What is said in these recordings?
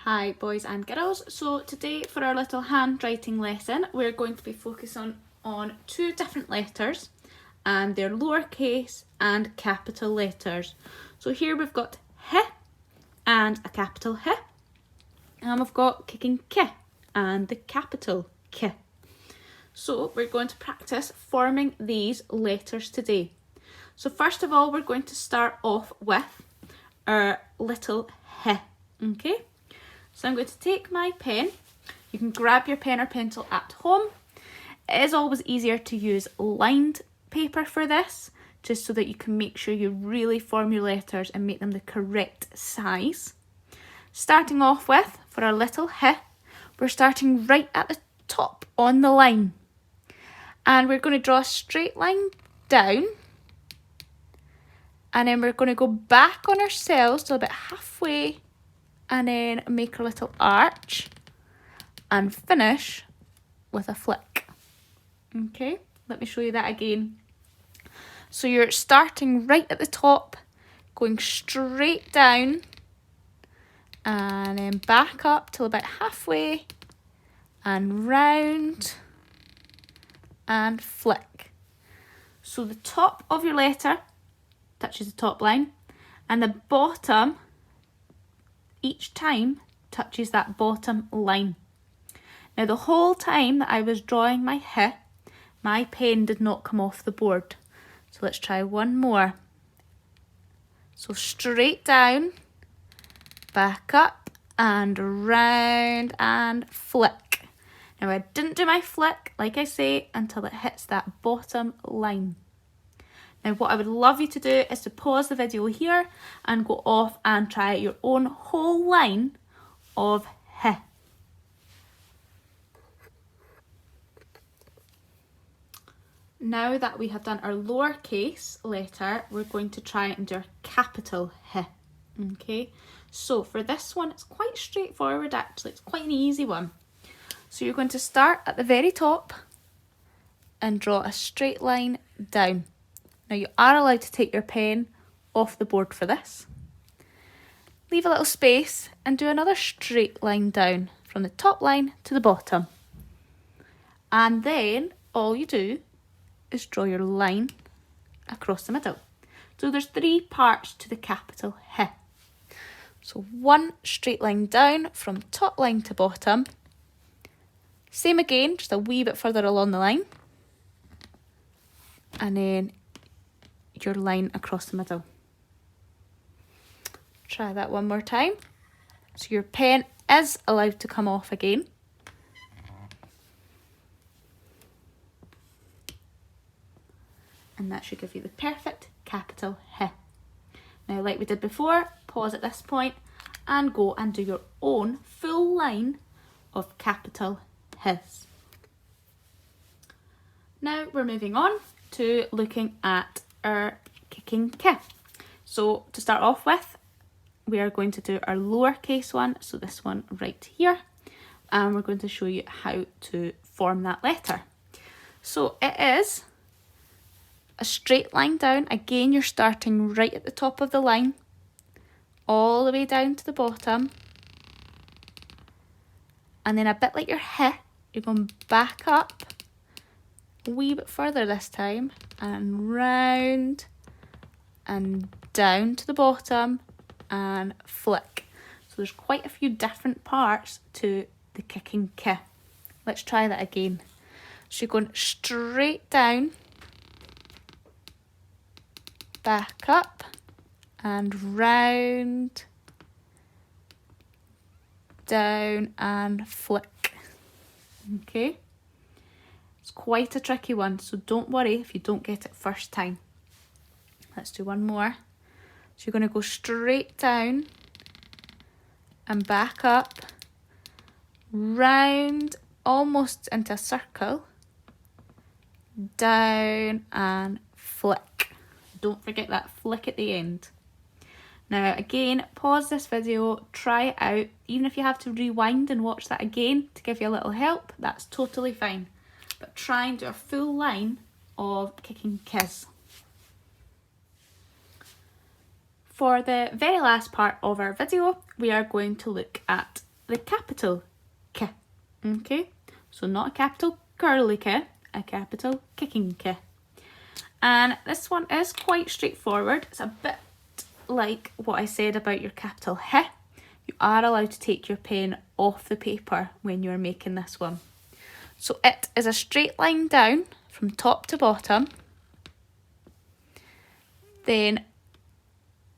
Hi boys and girls, so today for our little handwriting lesson we're going to be focusing on two different letters and their lowercase and capital letters. So here we've got H and a capital H, and we've got kicking K and the capital K. So we're going to practice forming these letters today. So first of all we're going to start off with our little H, okay? So I'm going to take my pen. You can grab your pen or pencil at home. It is always easier to use lined paper for this, just so that you can make sure you really form your letters and make them the correct size. Starting off with, for our little H, we're starting right at the top on the line. And we're going to draw a straight line down. And then we're going to go back on ourselves till about halfway, and then make a little arch and finish with a flick. Okay, let me show you that again. So you're starting right at the top, going straight down, and then back up till about halfway, and round, and flick. So the top of your letter touches the top line, and the bottom each time touches that bottom line. Now the whole time that I was drawing my H, my pen did not come off the board. So let's try one more. So straight down, back up and round and flick. Now I didn't do my flick, like I say, until it hits that bottom line. Now what I would love you to do is to pause the video here and go off and try your own whole line of H. Now that we have done our lowercase letter, we're going to try and do our capital H. Okay, so for this one, it's quite straightforward actually, it's quite an easy one. So you're going to start at the very top and draw a straight line down. Now you are allowed to take your pen off the board for this. Leave a little space and do another straight line down from the top line to the bottom. And then all you do is draw your line across the middle. So there's three parts to the capital H. So one straight line down from top line to bottom. Same again, just a wee bit further along the line. And then your line across the middle. Try that one more time. So your pen is allowed to come off again. And that should give you the perfect capital H. Now, like we did before, pause at this point and go and do your own full line of capital H's. Now we're moving on to looking at our kicking K. So to start off with, we are going to do our lowercase one, so this one right here, and we're going to show you how to form that letter. So it is a straight line down. Again, you're starting right at the top of the line, all the way down to the bottom, and then a bit like your H, you're going back up a wee bit further this time, and round and down to the bottom and flick. So there's quite a few different parts to the kicking K. Let's try that again. So you're going straight down, back up and round, down and flick. Okay. It's quite a tricky one, so don't worry if you don't get it first time. Let's do one more. So you're going to go straight down and back up, round almost into a circle, down and flick. Don't forget that flick at the end. Now again, pause this video, try it out. Even if you have to rewind and watch that again to give you a little help, that's totally fine. But try and do a full line of kicking K's. For the very last part of our video, we are going to look at the capital K. Okay, so not a capital curly K, a capital kicking K. And this one is quite straightforward. It's a bit like what I said about your capital H. You are allowed to take your pen off the paper when you're making this one. So it is a straight line down from top to bottom. Then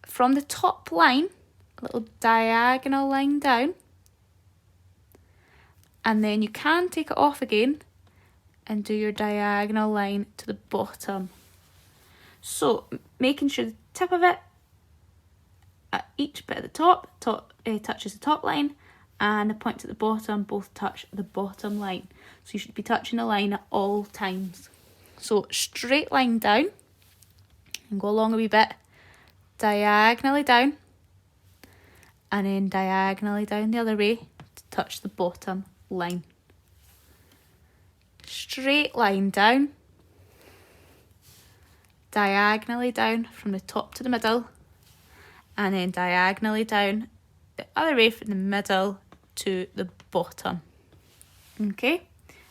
from the top line, a little diagonal line down. And then you can take it off again and do your diagonal line to the bottom. So making sure the tip of it at each bit at the top touches the top line, and the points at the bottom both touch the bottom line. So you should be touching the line at all times. So straight line down and go along a wee bit, diagonally down, and then diagonally down the other way to touch the bottom line. Straight line down, diagonally down from the top to the middle, and then diagonally down the other way from the middle to the bottom. Okay,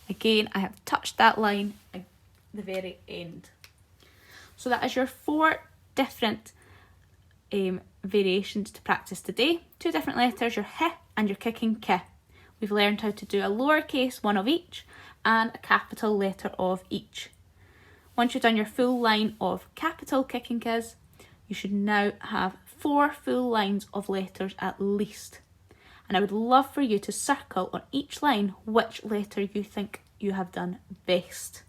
again I have touched that line at the very end. So that is your 4 different variations to practice today. 2 different letters, your H and your kicking K. We've learned how to do a lowercase one of each and a capital letter of each. Once you've done your full line of capital kicking Ks, you should now have 4 full lines of letters at least. And I would love for you to circle on each line which letter you think you have done best.